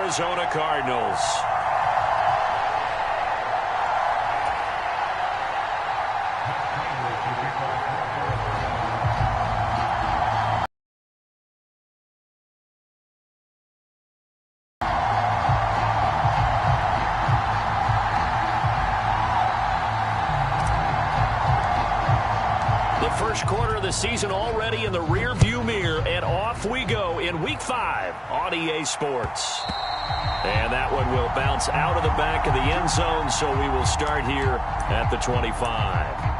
Arizona Cardinals. First quarter of the season already in the rear-view mirror, and off we go in Week 5 on EA Sports. And that one will bounce out of the back of the end zone, so we will start here at the 25.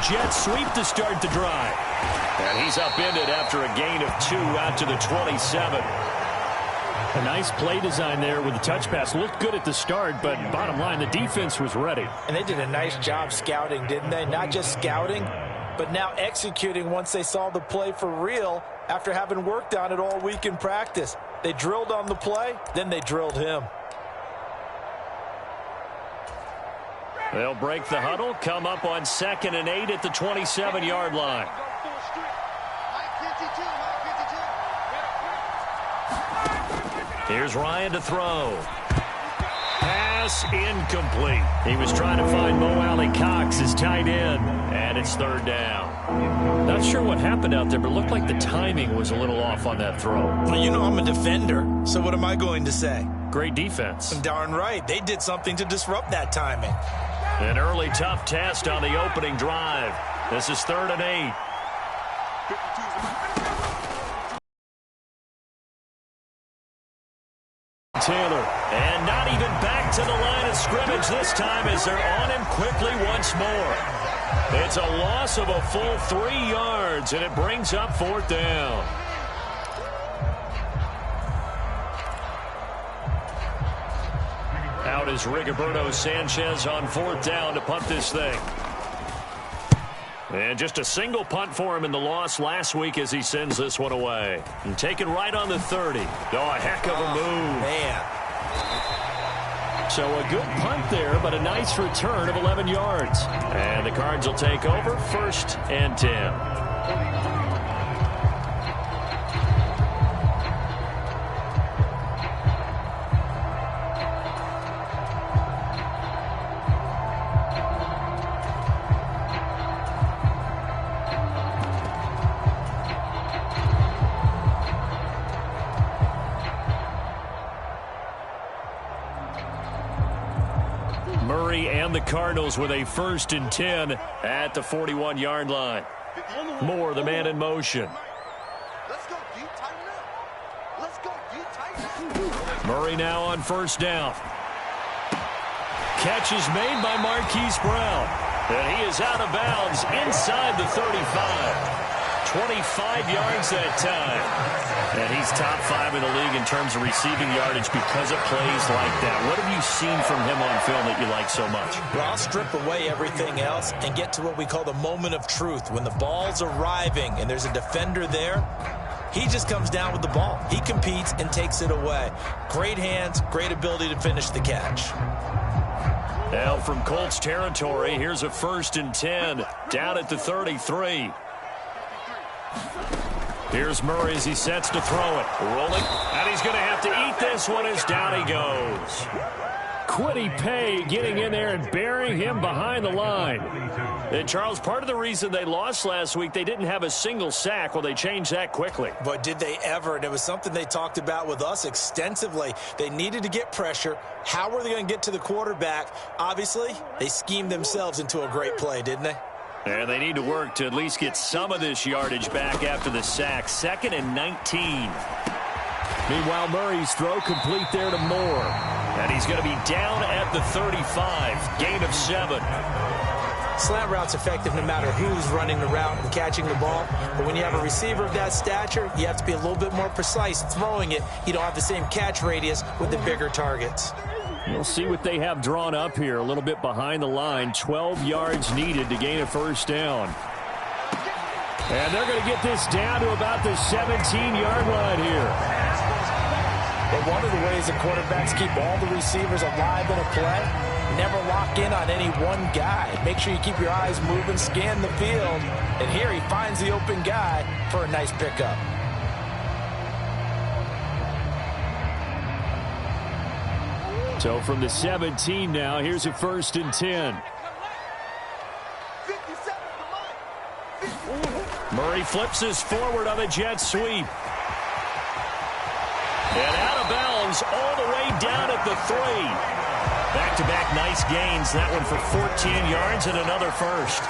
Jet sweep to start the drive. And he's upended after a gain of 2 out to the 27. A nice play design there with the touch pass. Looked good at the start, but bottom line, the defense was ready. And they did a nice job scouting, didn't they? Not just scouting, but now executing once they saw the play for real after having worked on it all week in practice. They drilled on the play, then they drilled him. They'll break the huddle, come up on 2nd and 8 at the 27-yard line. Here's Ryan to throw. Pass incomplete. He was trying to find Mo Alley Cox, his tight end, and it's 3rd down. Not sure what happened out there, but it looked like the timing was a little off on that throw. Well, you know I'm a defender, so what am I going to say? Great defense. Darn right. They did something to disrupt that timing. An early tough test on the opening drive. This is 3rd and 8. Taylor, and not even back to the line of scrimmage this time as they're on him quickly once more. It's a loss of a full 3 yards, and it brings up 4th down. Out is Rigoberto Sanchez on 4th down to punt this thing. And just a single punt for him in the loss last week as he sends this one away. And taken right on the 30. Oh, a heck of a move. Man. So a good punt there, but a nice return of 11 yards. And the Cards will take over 1st and 10. And the Cardinals with a 1st and 10 at the 41-yard line. Moore, the man in motion. Murray now on 1st down. Catch is made by Marquise Brown. And he is out of bounds inside the 35. 25 yards that time. And he's top 5 in the league in terms of receiving yardage because of plays like that. What have you seen from him on film that you like so much? Well, I'll strip away everything else and get to what we call the moment of truth. When the ball's arriving and there's a defender there, he just comes down with the ball. He competes and takes it away. Great hands, great ability to finish the catch. Now from Colts territory, here's a 1st and 10 down at the 33. Here's Murray as he sets to throw it. Rolling. And he's going to have to eat this one as down he goes. Quiddy Pay getting in there and burying him behind the line. And, Charles, part of the reason they lost last week, they didn't have a single sack. Well, they changed that quickly. But did they ever? And it was something they talked about with us extensively. They needed to get pressure. How were they going to get to the quarterback? Obviously, they schemed themselves into a great play, didn't they? And they need to work to at least get some of this yardage back after the sack. 2nd and 19. Meanwhile, Murray's throw complete there to Moore. And he's going to be down at the 35. Gain of 7. Slant route's effective no matter who's running the route and catching the ball. But when you have a receiver of that stature, you have to be a little bit more precise throwing it. You don't have the same catch radius with the bigger targets. We'll see what they have drawn up here. A little bit behind the line. 12 yards needed to gain a first down. And they're going to get this down to about the 17-yard line here. But one of the ways the quarterbacks keep all the receivers alive in a play, never lock in on any one guy. Make sure you keep your eyes moving, scan the field. And here he finds the open guy for a nice pickup. So from the 17 now, here's a 1st and 10. Murray flips us forward on a jet sweep. And out of bounds all the way down at the 3. Back-to-back nice gains. That one for 14 yards and another first.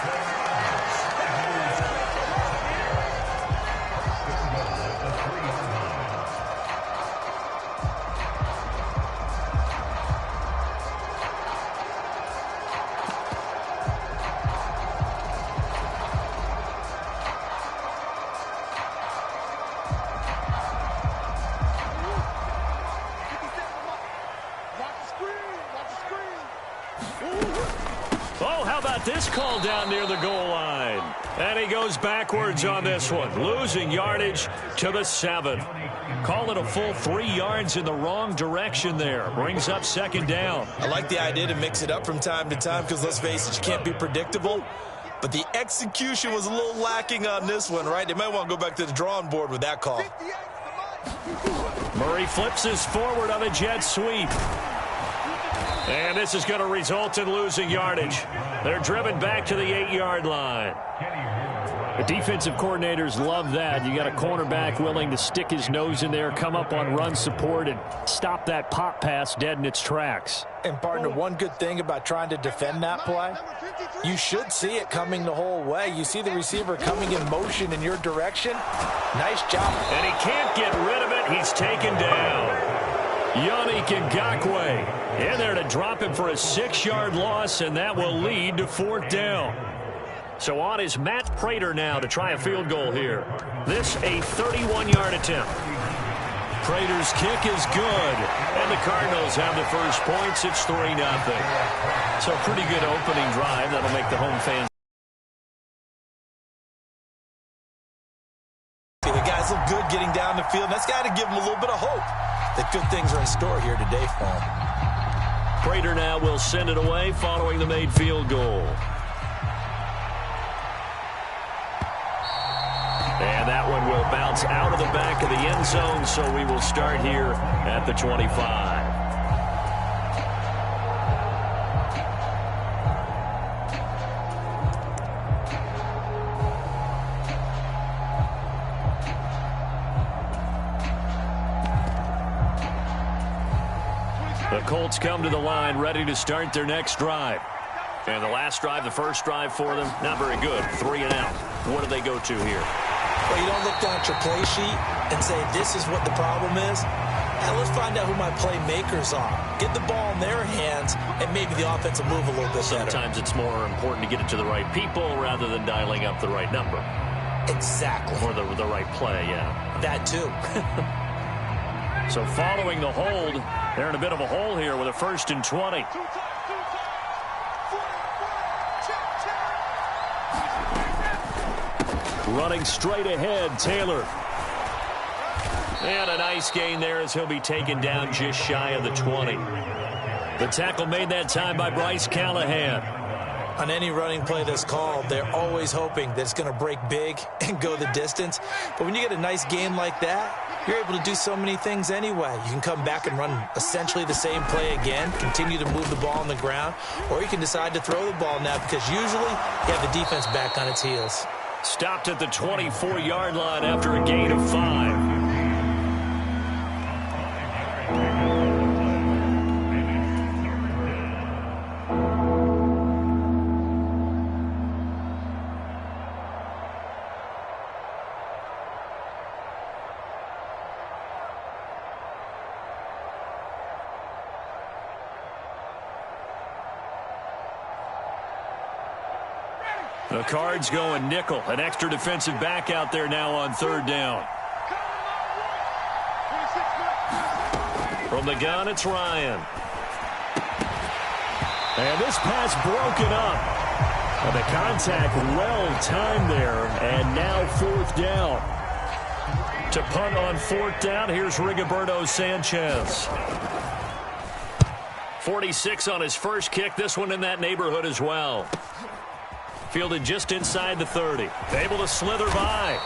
This call down near the goal line. And he goes backwards on this one, losing yardage to the 7. Call it a full 3 yards in the wrong direction there. Brings up 2nd down. I like the idea to mix it up from time to time because, let's face it, you can't be predictable. But the execution was a little lacking on this one, right? They might want to go back to the drawing board with that call. Murray flips us forward on a jet sweep. And this is going to result in losing yardage. They're driven back to the 8-yard line. The defensive coordinators love that. You got a cornerback willing to stick his nose in there, come up on run support, and stop that pop pass dead in its tracks. And, partner, one good thing about trying to defend that play, you should see it coming the whole way. You see the receiver coming in motion in your direction. Nice job. And he can't get rid of it. He's taken down. Yannick Ngakoue in there to drop him for a 6-yard loss, and that will lead to 4th down. So on is Matt Prater now to try a field goal here. This a 31-yard attempt. Prater's kick is good, and the Cardinals have the first points. It's 3-0. So pretty good opening drive. That'll make the home fans. The guys look good getting down the field. That's got to give them a little bit of hope that good things are in store here today for him. Prater now will send it away following the made field goal. And that one will bounce out of the back of the end zone, so we will start here at the 25. The Colts come to the line ready to start their next drive. And the last drive, the first drive for them, not very good. 3 and out. What do they go to here? Well, you don't look down at your play sheet and say, this is what the problem is. Now let's find out who my playmakers are. Get the ball in their hands, and maybe the offense will move a little bit better. Sometimes it's more important to get it to the right people rather than dialing up the right number. Exactly. Or the right play, yeah. That too. So following the hold, they're in a bit of a hole here with a 1st and 20. Running straight ahead, Taylor. And a nice gain there as he'll be taken down just shy of the 20. The tackle made that time by Bryce Callahan. On any running play that's called, they're always hoping that it's going to break big and go the distance. But when you get a nice gain like that, you're able to do so many things anyway. You can come back and run essentially the same play again, continue to move the ball on the ground, or you can decide to throw the ball now because usually you have the defense back on its heels. Stopped at the 24-yard line after a gain of 5. The Cards going nickel. An extra defensive back out there now on third down. From the gun, it's Ryan. And this pass broken up. And the contact well timed there. And now fourth down. To punt on fourth down, here's Rigoberto Sanchez. 46 on his first kick. This one in that neighborhood as well. Fielded just inside the 30. Able to slither by.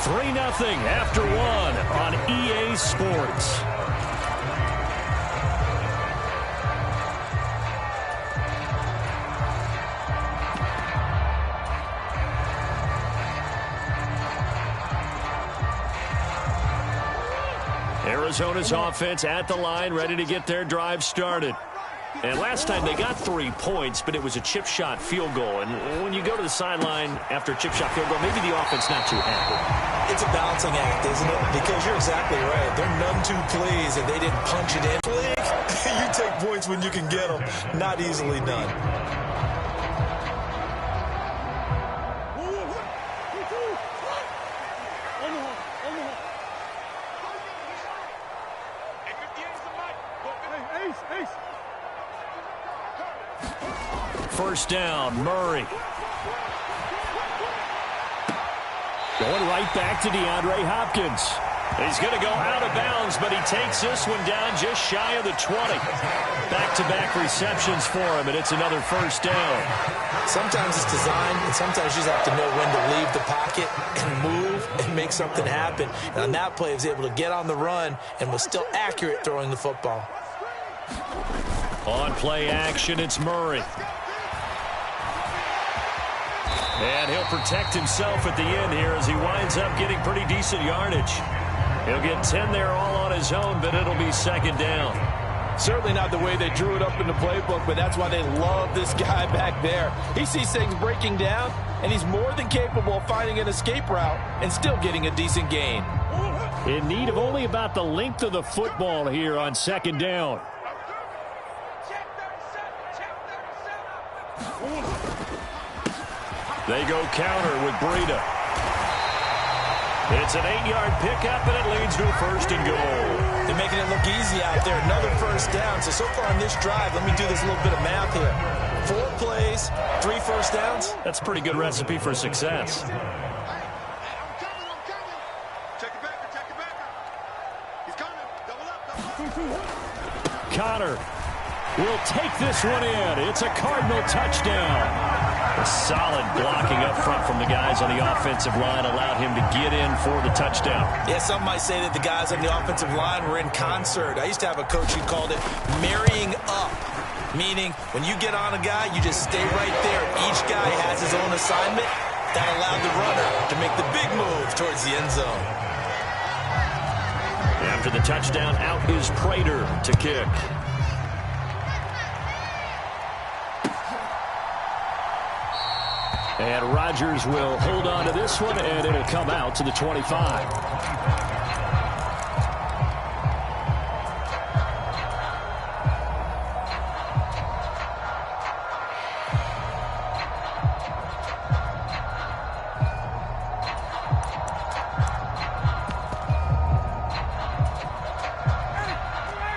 3-0 after one on EA Sports. Arizona's offense at the line, ready to get their drive started. And last time they got 3 points, but it was a chip shot field goal. And when you go to the sideline after a chip shot field goal, maybe the offense not too happy. It's a balancing act, isn't it? Because you're exactly right. They're none too pleased and they didn't punch it in. You take points when you can get them. Not easily done. First down, Murray. Going right back to DeAndre Hopkins. He's going to go out of bounds, but he takes this one down just shy of the 20. Back-to-back receptions for him, and it's another first down. Sometimes it's designed, and sometimes you just have to know when to leave the pocket and move and make something happen. And on that play, he was able to get on the run and was still accurate throwing the football. On play action, it's Murray. And he'll protect himself at the end here as he winds up getting pretty decent yardage. He'll get 10 there all on his own, but it'll be second down. Certainly not the way they drew it up in the playbook, but that's why they love this guy back there. He sees things breaking down, and he's more than capable of finding an escape route and still getting a decent gain. In need of only about the length of the football here on second down. They go counter with Breida. It's an 8-yard pickup, and it leads to a first and goal. They're making it look easy out there. Another first down. So far on this drive, let me do this little bit of math here. 4 plays, 3 first downs. That's a pretty good recipe for success. I'm coming. Check it back. He's coming. Double up. Connor will take this one in. It's a Cardinal touchdown. A solid blocking up front from the guys on the offensive line allowed him to get in for the touchdown. Yeah, some might say that the guys on the offensive line were in concert. I used to have a coach who called it marrying up, meaning when you get on a guy, you just stay right there. Each guy has his own assignment. That allowed the runner to make the big move towards the end zone. After the touchdown, out is Prater to kick. And Rodgers will hold on to this one, and it'll come out to the 25.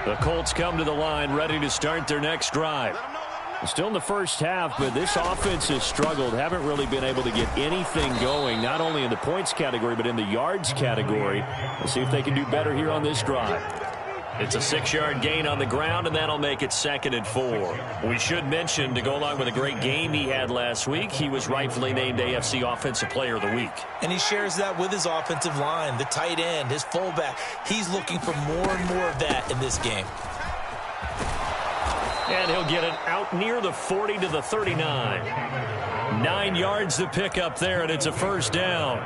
The Colts come to the line, ready to start their next drive. Still in the first half, but this offense has struggled. Haven't really been able to get anything going, not only in the points category, but in the yards category. We'll see if they can do better here on this drive. It's a 6-yard gain on the ground, and that'll make it 2nd and 4. We should mention, to go along with a great game he had last week, he was rightfully named AFC Offensive Player of the Week. And he shares that with his offensive line, the tight end, his fullback. He's looking for more and more of that in this game. And he'll get it out near the 40 to the 39. 9 yards to pick up there, and it's a first down.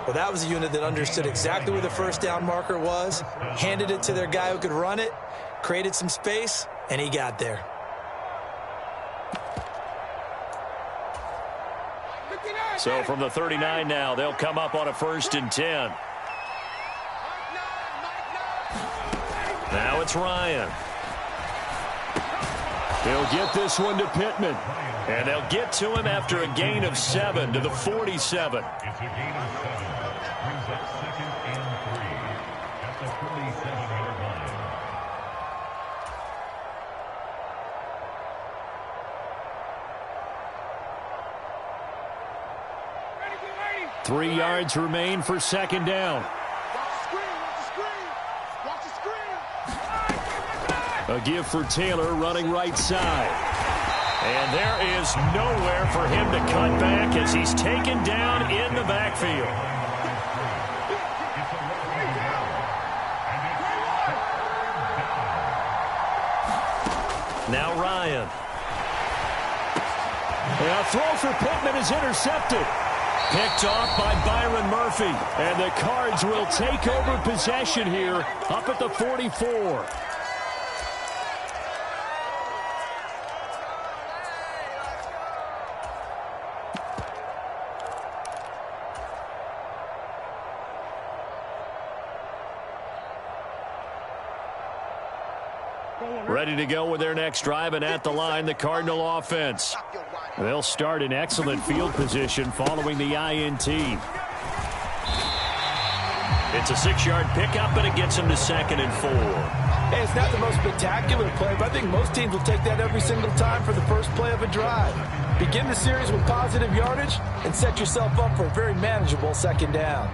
Well, that was a unit that understood exactly where the first down marker was, handed it to their guy who could run it, created some space, and he got there. So from the 39 now, they'll come up on a 1st and 10. Now it's Ryan. They'll get this one to Pittman. And they'll get to him after a gain of 7 to the 47. It's a gain of 7. Brings up 2nd and 3 at the 47-yard line. Ready. 3 yards remain for 2nd down. Watch the screen. A give for Taylor running right side. And there is nowhere for him to cut back as he's taken down in the backfield. Now Ryan. And a throw for Pittman is intercepted. Picked off by Byron Murphy. And the Cards will take over possession here up at the 44. Ready to go with their next drive, and at the line, the Cardinal offense. They'll start in excellent field position following the INT. It's a 6-yard pickup, and it gets them to 2nd and 4. Hey, it's not the most spectacular play, but I think most teams will take that every single time for the first play of a drive. Begin the series with positive yardage and set yourself up for a very manageable 2nd down.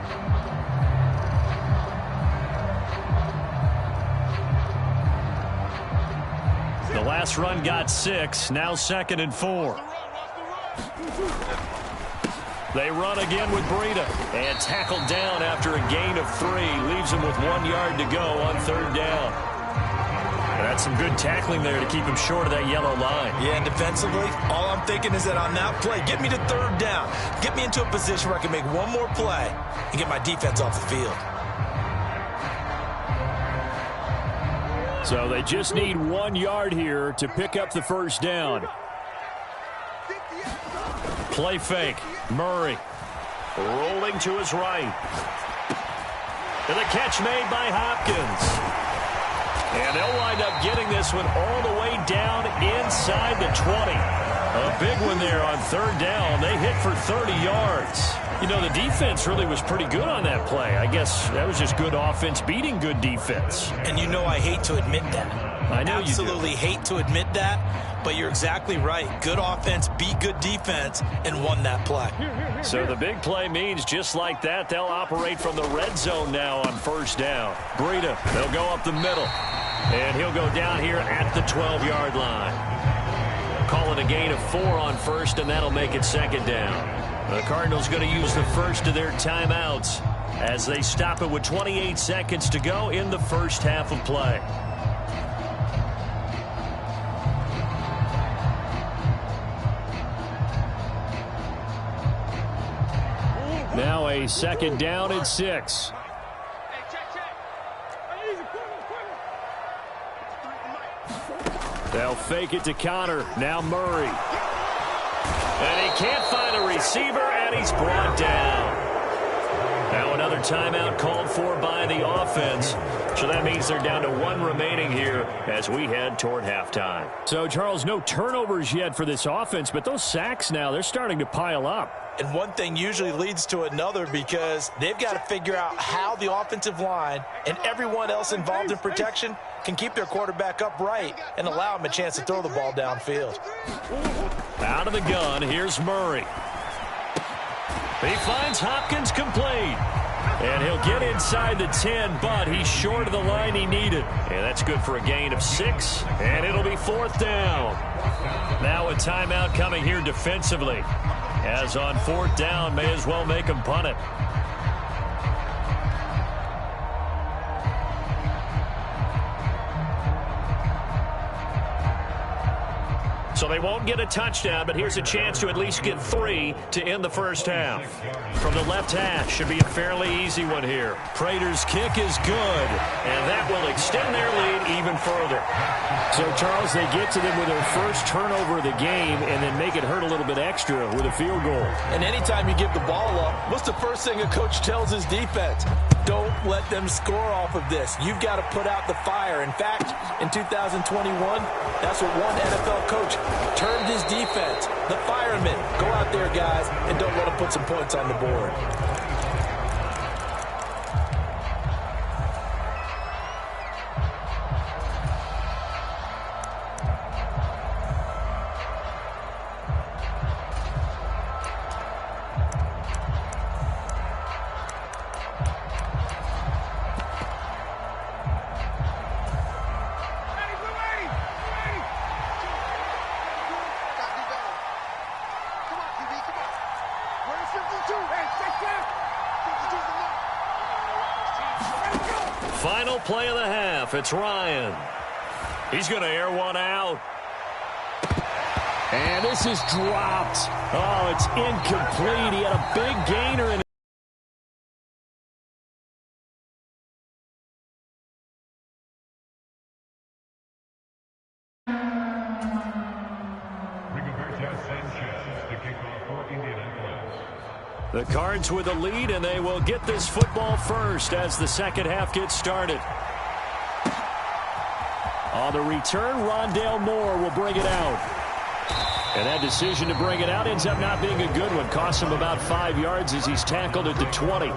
The last run got 6, now 2nd and 4. They run again with Breida. And tackled down after a gain of 3. Leaves him with 1 yard to go on 3rd down. That's some good tackling there to keep him short of that yellow line. Yeah, and defensively, all I'm thinking is that on that play, get me to 3rd down. Get me into a position where I can make one more play and get my defense off the field. So they just need 1 yard here to pick up the 1st down. Play fake. Murray rolling to his right. And the catch made by Hopkins. And they'll wind up getting this one all the way down inside the 20. A big one there on 3rd down. They hit for 30 yards. You know, the defense really was pretty good on that play. I guess that was just good offense beating good defense. And you know I hate to admit that. I know you do. Absolutely hate to admit that, but you're exactly right. Good offense beat good defense and won that play. So the big play means just like that, they'll operate from the red zone now on 1st down. Breida, they'll go up the middle. And he'll go down here at the 12-yard line. Call it a gain of 4 on 1st, and that'll make it 2nd down. The Cardinals going to use the first of their timeouts as they stop it with 28 seconds to go in the first half of play. Now a 2nd down and 6. They'll fake it to Connor. Now Murray. And he can't find a receiver, and he's brought down. Now another timeout called for by the offense. So that means they're down to 1 remaining here as we head toward halftime. So, Charles, no turnovers yet for this offense, but those sacks now, they're starting to pile up. And one thing usually leads to another because they've got to figure out how the offensive line and everyone else involved in protection can keep their quarterback upright and allow him a chance to throw the ball downfield. Out of the gun, here's Murray. He finds Hopkins complete. And he'll get inside the 10, but he's short of the line he needed. And that's good for a gain of 6, and it'll be 4th down. Now a timeout coming here defensively. As on 4th down, may as well make him punt it. So they won't get a touchdown, but here's a chance to at least get 3 to end the first half. From the left hash, should be a fairly easy one here. Prater's kick is good, and that will extend their lead even further. So, Charles, they get to them with their first turnover of the game and then make it hurt a little bit extra with a field goal. And anytime you give the ball up, what's the first thing a coach tells his defense? Don't let them score off of this. You've got to put out the fire. In fact, in 2021, that's what one NFL coach termed his defense. The firemen. Go out there, guys, and don't let them put some points on the board. Final play of the half. It's Ryan. He's going to air one out. And this is dropped. Oh, it's incomplete. He had a big gainer in it. The Cards with a lead, and they will get this football first as the second half gets started. On the return, Rondale Moore will bring it out. And that decision to bring it out ends up not being a good one. Costs him about 5 yards as he's tackled at the 20.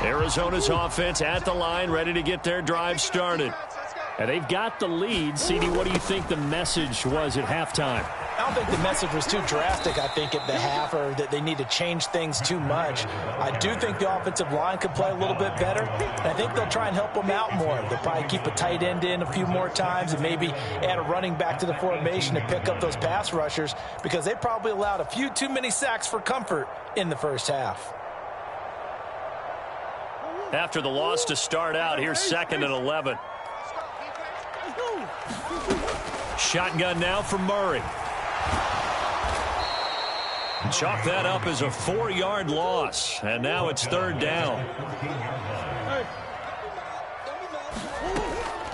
Arizona's offense at the line, ready to get their drive started. And they've got the lead. CD, what do you think the message was at halftime? I don't think the message was too drastic, I think, at the half, or that they need to change things too much. I do think the offensive line could play a little bit better, and I think they'll try and help them out more. They'll probably keep a tight end in a few more times and maybe add a running back to the formation to pick up those pass rushers, because they probably allowed a few too many sacks for comfort in the first half. After the loss to start out, here's 2nd and 11. Shotgun now for Murray. Chalk that up as a 4-yard loss, and now it's 3rd down.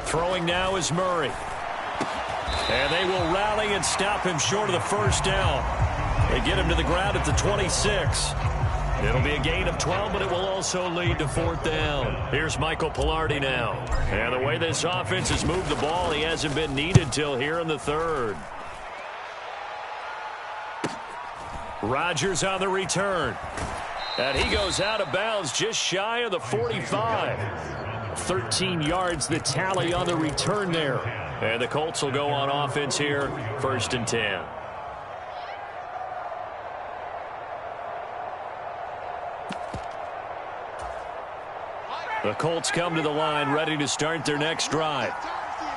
Throwing now is Murray. And they will rally and stop him short of the first down. They get him to the ground at the 26. It'll be a gain of 12, but it will also lead to 4th down. Here's Michael Pilardi now. And the way this offense has moved the ball, he hasn't been needed till here in the 3rd. Rodgers on the return. And he goes out of bounds just shy of the 45. 13 yards the tally on the return there. And the Colts will go on offense here, 1st and 10. The Colts come to the line ready to start their next drive.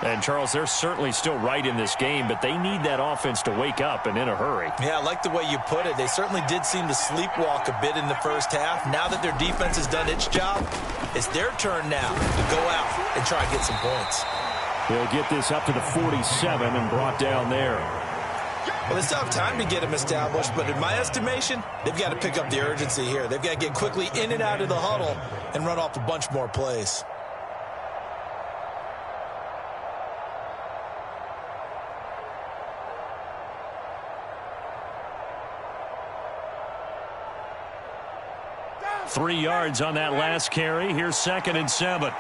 And, Charles, they're certainly still right in this game, but they need that offense to wake up and in a hurry. Yeah, I like the way you put it. They certainly did seem to sleepwalk a bit in the first half. Now that their defense has done its job, it's their turn now to go out and try and get some points. They'll get this up to the 47 and brought down there. Well, they still have time to get them established, but in my estimation, they've got to pick up the urgency here. They've got to get quickly in and out of the huddle and run off a bunch more plays. Three yards on that last carry. Here's 2nd and 7.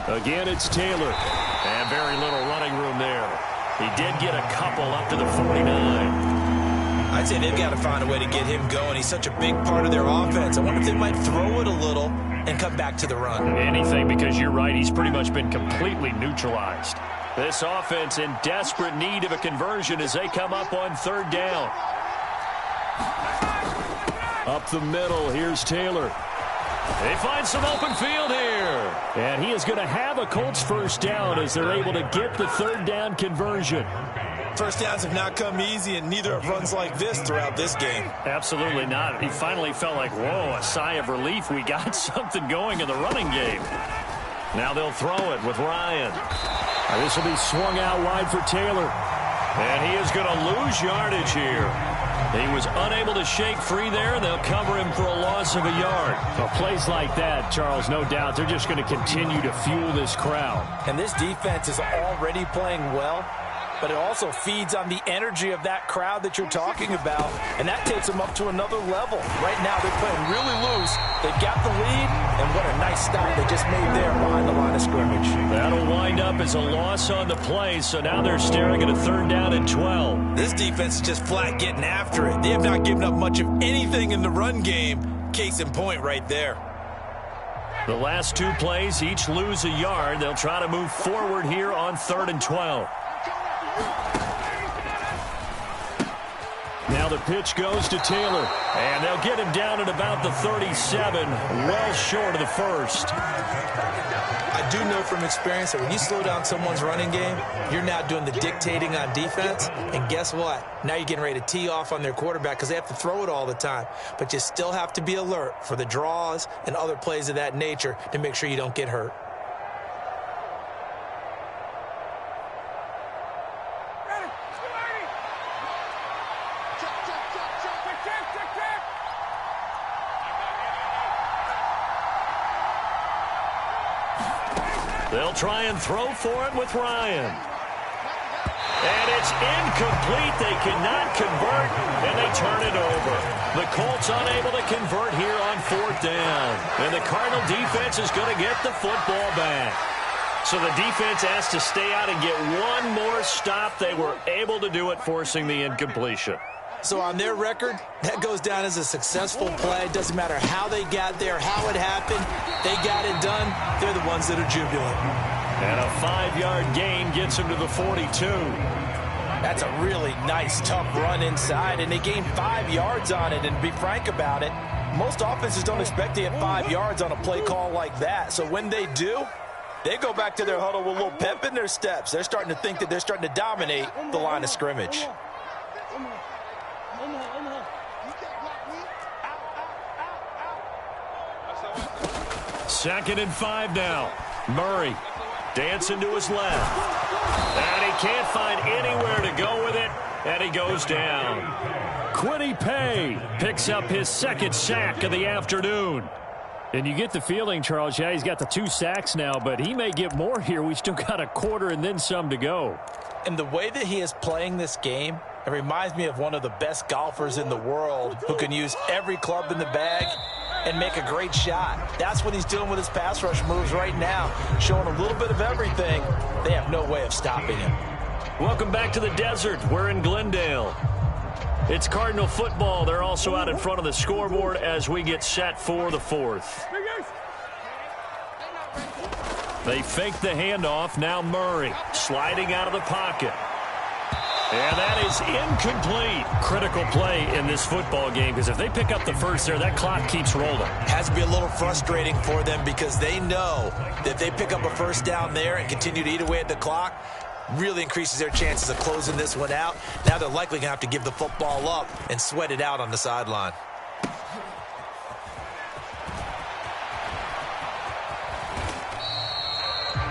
Again, it's Taylor. And very little running room there. He did get a couple up to the 49. I'd say they've got to find a way to get him going. He's such a big part of their offense. I wonder if they might throw it a little and come back to the run. Anything, because you're right. He's pretty much been completely neutralized. This offense in desperate need of a conversion as they come up on 3rd down. Up the middle, here's Taylor. They find some open field here. And he is going to have a Colts 1st down as they're able to get the 3rd down conversion. First downs have not come easy, and neither have runs like this throughout this game. Absolutely not. He finally felt like, whoa, a sigh of relief. We got something going in the running game. Now they'll throw it with Ryan. This will be swung out wide for Taylor. And he is going to lose yardage here. He was unable to shake free there, and they'll cover him for a loss of a yard. Well, plays like that, Charles, no doubt, they're just going to continue to fuel this crowd. And this defense is already playing well, but it also feeds on the energy of that crowd that you're talking about, and that takes them up to another level. Right now, they're playing really loose. They've got the lead, and what a nice stop they just made there behind the line of scrimmage. That'll wind up as a loss on the play, so now they're staring at a 3rd down and 12. This defense is just flat getting after it. They have not given up much of anything in the run game. Case in point right there. The last 2 plays, each lose a yard. They'll try to move forward here on 3rd and 12. Now the pitch goes to Taylor, and they'll get him down at about the 37, well short of the first. I do know from experience that when you slow down someone's running game, you're now doing the dictating on defense, and guess what? Now you're getting ready to tee off on their quarterback because they have to throw it all the time. But you still have to be alert for the draws and other plays of that nature to make sure you don't get hurt. They'll try and throw for it with Ryan. And it's incomplete. They cannot convert, and they turn it over. The Colts unable to convert here on 4th down. And the Cardinal defense is going to get the football back. So the defense has to stay out and get one more stop. They were able to do it, forcing the incompletion. So on their record, that goes down as a successful play. Doesn't matter how they got there, how it happened. They got it done. They're the ones that are jubilant. And a 5-yard gain gets them to the 42. That's a really nice, tough run inside, and they gained 5 yards on it. And to be frank about it, most offenses don't expect to get 5 yards on a play call like that. So when they do, they go back to their huddle with a little pep in their steps. They're starting to think that they're starting to dominate the line of scrimmage. 2nd and 5 now. Murray dancing to his left. And he can't find anywhere to go with it, and he goes down. Quiddy Pay picks up his 2nd sack of the afternoon. And you get the feeling, Charles, yeah, he's got the 2 sacks now, but he may get more here. We still got a quarter and then some to go. And the way that he is playing this game, it reminds me of one of the best golfers in the world who can use every club in the bag and make a great shot. That's what he's doing with his pass rush moves right now, showing a little bit of everything. They have no way of stopping him. Welcome back to the desert. We're in Glendale. It's Cardinal football. They're also out in front of the scoreboard as we get set for the 4th. They fake the handoff. Now Murray sliding out of the pocket. And that is incomplete. Critical play in this football game, because if they pick up the first there, that clock keeps rolling. Has to be a little frustrating for them because they know that if they pick up a first down there and continue to eat away at the clock, really increases their chances of closing this one out. Now they're likely going to have to give the football up and sweat it out on the sideline.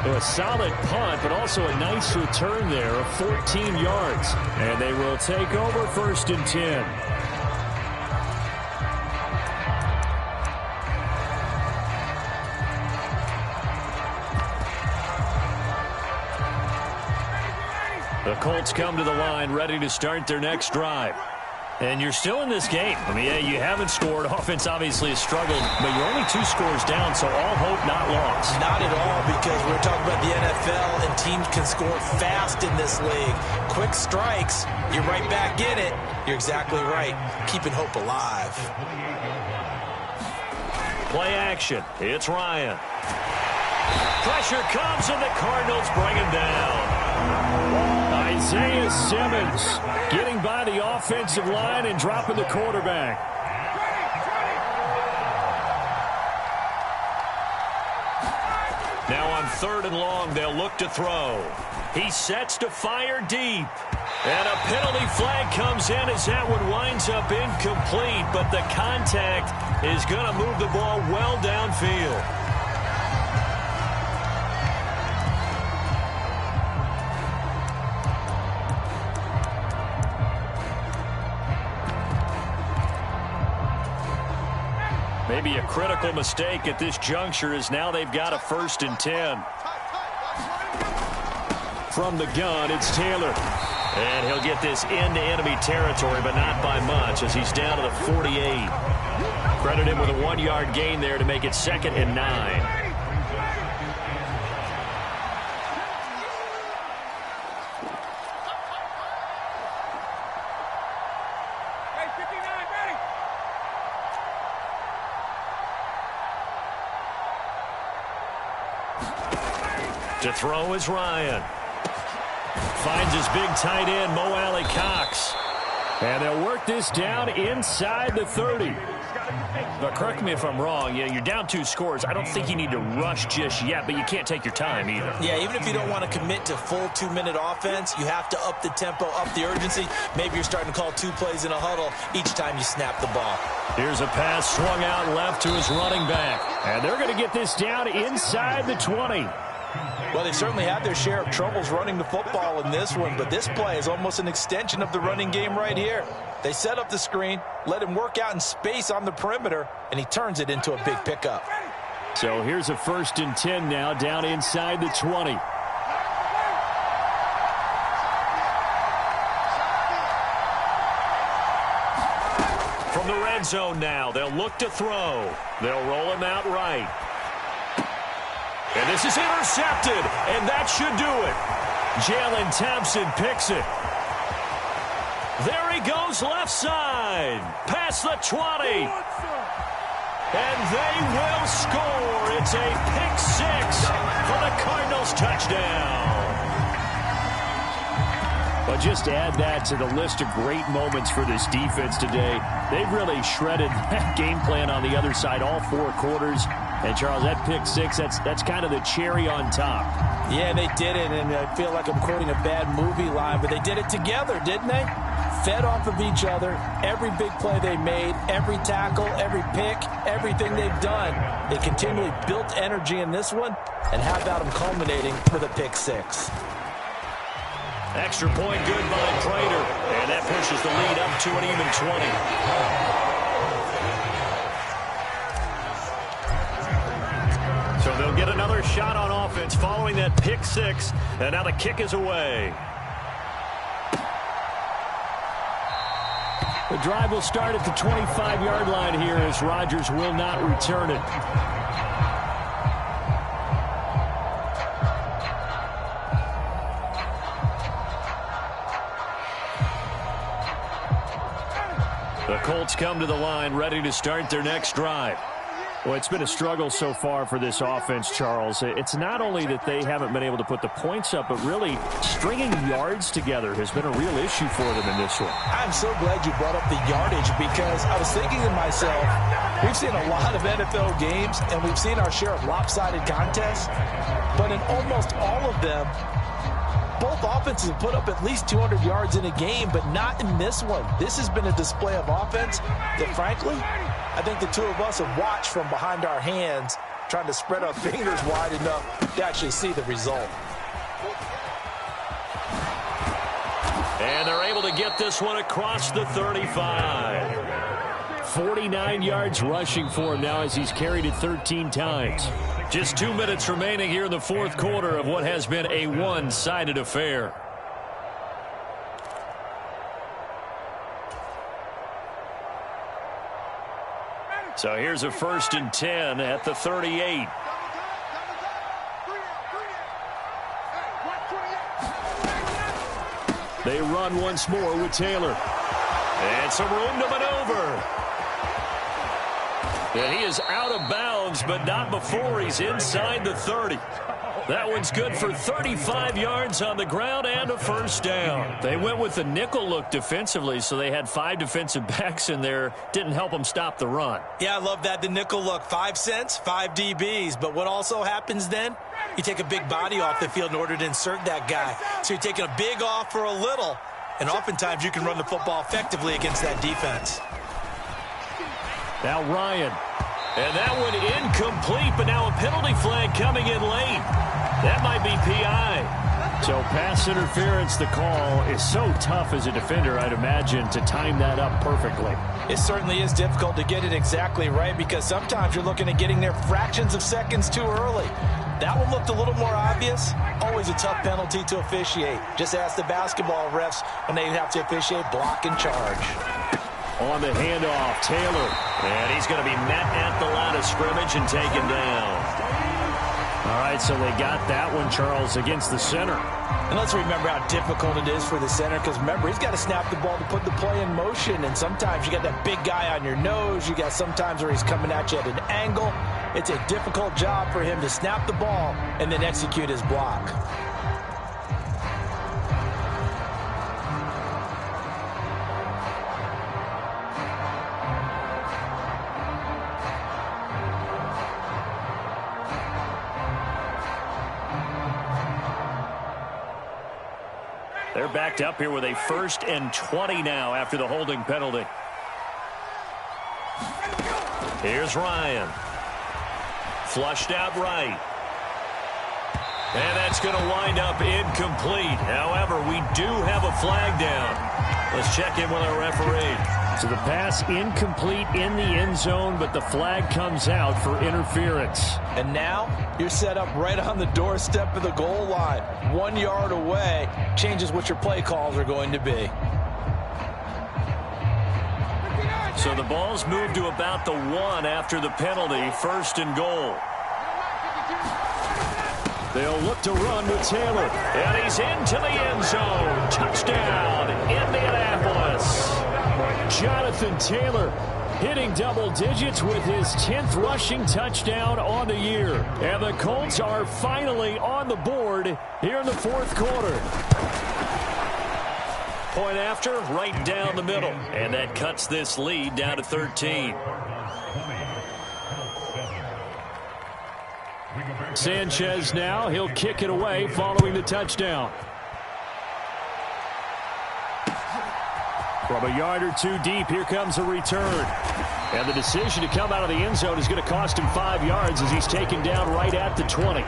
A solid punt, but also a nice return there of 14 yards. And they will take over 1st and 10. The Colts come to the line, ready to start their next drive. And you're still in this game. I mean, yeah, you haven't scored. Offense obviously has struggled, but you're only 2 scores down, so all hope not lost. Not at all, because we're talking about the NFL, and teams can score fast in this league. Quick strikes, you're right back in it. You're exactly right. Keeping hope alive. Play action. It's Ryan. Pressure comes, and the Cardinals bring him down. Isaiah Simmons getting by the offensive line and dropping the quarterback. Now on 3rd and long, they'll look to throw. He sets to fire deep. And a penalty flag comes in as that one winds up incomplete, but the contact is going to move the ball well downfield. Maybe a critical mistake at this juncture as now they've got a 1st and 10. From the gun, it's Taylor. And he'll get this into enemy territory, but not by much as he's down to the 48. Credit him with a 1-yard gain there to make it 2nd and 9. To throw is Ryan. Finds his big tight end, Mo Alley Cox. And they'll work this down inside the 30. But correct me if I'm wrong. Yeah, you're down 2 scores. I don't think you need to rush just yet, but you can't take your time either. Yeah, even if you don't want to commit to full 2-minute offense, you have to up the tempo, up the urgency. Maybe you're starting to call 2 plays in a huddle each time you snap the ball. Here's a pass swung out left to his running back. And they're going to get this down inside the 20. Well, they certainly had their share of troubles running the football in this one, but this play is almost an extension of the running game right here. They set up the screen, let him work out in space on the perimeter, and he turns it into a big pickup. So here's a 1st and 10 now down inside the 20. From the red zone now, they'll look to throw. They'll roll him out right. And this is intercepted, and that should do it. Jalen Thompson picks it. There he goes left side, past the 20. And they will score. It's a pick 6 for the Cardinals touchdown. But just add that to the list of great moments for this defense today. They've really shredded that game plan on the other side all 4 quarters. And, Charles, that pick 6, that's kind of the cherry on top. Yeah, they did it, and I feel like I'm quoting a bad movie line, but they did it together, didn't they? Fed off of each other, every big play they made, every tackle, every pick, everything they've done. They continually built energy in this one, and how about them culminating with a pick 6? Extra point good by Prater, and that pushes the lead up to an even 20. So they'll get another shot on offense following that pick 6, and now the kick is away. The drive will start at the 25-yard line here as Rodgers will not return it. The Colts come to the line ready to start their next drive. Well, it's been a struggle so far for this offense, Charles. It's not only that they haven't been able to put the points up, but really stringing yards together has been a real issue for them in this one. I'm so glad you brought up the yardage because I was thinking to myself, we've seen a lot of NFL games and we've seen our share of lopsided contests, but in almost all of them, both offenses have put up at least 200 yards in a game, but not in this one. This has been a display of offense that, frankly, I think the two of us have watched from behind our hands, trying to spread our fingers wide enough to actually see the result. And they're able to get this one across the 35. 49 yards rushing for him now as he's carried it 13 times. Just 2 minutes remaining here in the 4th quarter of what has been a one-sided affair. So here's a 1st and 10 at the 38. They run once more with Taylor. And some room to maneuver. And he is out of bounds, but not before he's inside the 30. That one's good for 35 yards on the ground and a 1st down. They went with the nickel look defensively, so they had 5 defensive backs in there. Didn't help them stop the run. Yeah, I love that, the nickel look. 5 cents, 5 DBs. But what also happens then? You take a big body off the field in order to insert that guy. So you're taking a big off for a little. And oftentimes you can run the football effectively against that defense. Now Ryan. And that one incomplete, but now a penalty flag coming in late. That might be PI. So pass interference, the call is so tough as a defender, I'd imagine, to time that up perfectly. It certainly is difficult to get it exactly right because sometimes you're looking at getting there fractions of seconds too early. That one looked a little more obvious. Always a tough penalty to officiate. Just ask the basketball refs when they have to officiate block and charge. On the handoff, Taylor. And he's going to be met at the line of scrimmage and taken down. All right, so they got that one, Charles, against the center. And let's remember how difficult it is for the center because, remember, he's got to snap the ball to put the play in motion. And sometimes you got that big guy on your nose. You got sometimes where he's coming at you at an angle. It's a difficult job for him to snap the ball and then execute his block. They're backed up here with a 1st and 20 now after the holding penalty. Here's Ryan. Flushed out right. And that's going to wind up incomplete. However, we do have a flag down. Let's check in with our referee. So the pass incomplete in the end zone, but the flag comes out for interference. And now you're set up right on the doorstep of the goal line. 1 yard away changes what your play calls are going to be. So the ball's moved to about the 1 after the penalty. 1st and goal. They'll look to run with Taylor. And he's into the end zone. Touchdown, Indianapolis. Jonathan Taylor hitting double digits with his 10th rushing touchdown on the year. And the Colts are finally on the board here in the 4th quarter. Point after, right down the middle. And that cuts this lead down to 13. Sanchez now, he'll kick it away following the touchdown. From a yard or two deep, here comes a return. And the decision to come out of the end zone is going to cost him 5 yards as he's taken down right at the 20.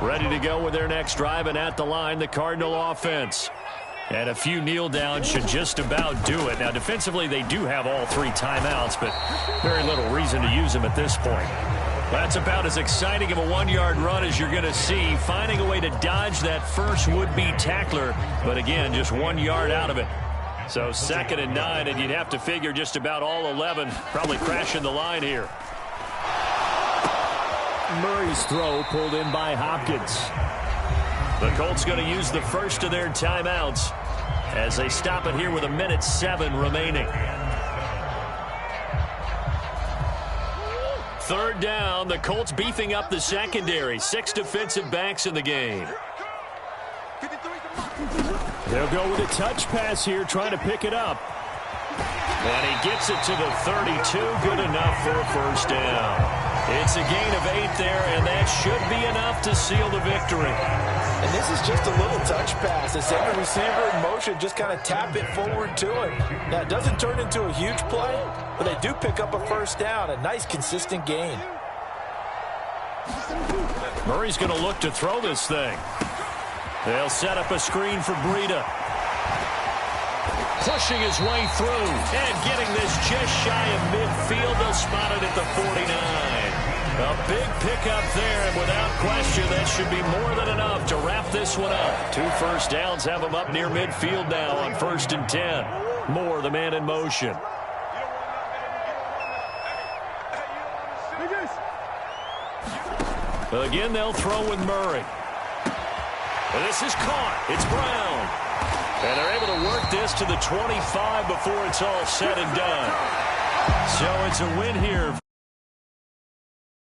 Ready to go with their next drive, and at the line, the Cardinal offense. And a few kneel downs should just about do it. Now, defensively, they do have all 3 timeouts, but very little reason to use them at this point. That's about as exciting of a 1-yard run as you're going to see, finding a way to dodge that first would-be tackler, but again, just 1 yard out of it. So 2nd and 9, and you'd have to figure just about all 11 probably crashing the line here. Murray's throw pulled in by Hopkins. The Colts going to use the first of their timeouts as they stop it here with 1:07 remaining. 3rd down, the Colts beefing up the secondary. 6 defensive backs in the game. They'll go with a touch pass here, trying to pick it up. And he gets it to the 32. Good enough for a 1st down. It's a gain of 8 there, and that should be enough to seal the victory. And this is just a little touch pass. They send the receiver in motion, just kind of tap it forward to him. Now, it doesn't turn into a huge play, but they do pick up a 1st down. A nice, consistent gain. Murray's going to look to throw this thing. They'll set up a screen for Breida. Pushing his way through and getting this just shy of midfield. They'll spot it at the 49. A big pickup there, and without question, that should be more than enough to wrap this one up. 2 first downs have them up near midfield now on 1st and 10. Moore, the man in motion. Again, they'll throw with Murray. This is caught. It's Brown. And they're able to work this to the 25 before it's all said and done. So it's a win here.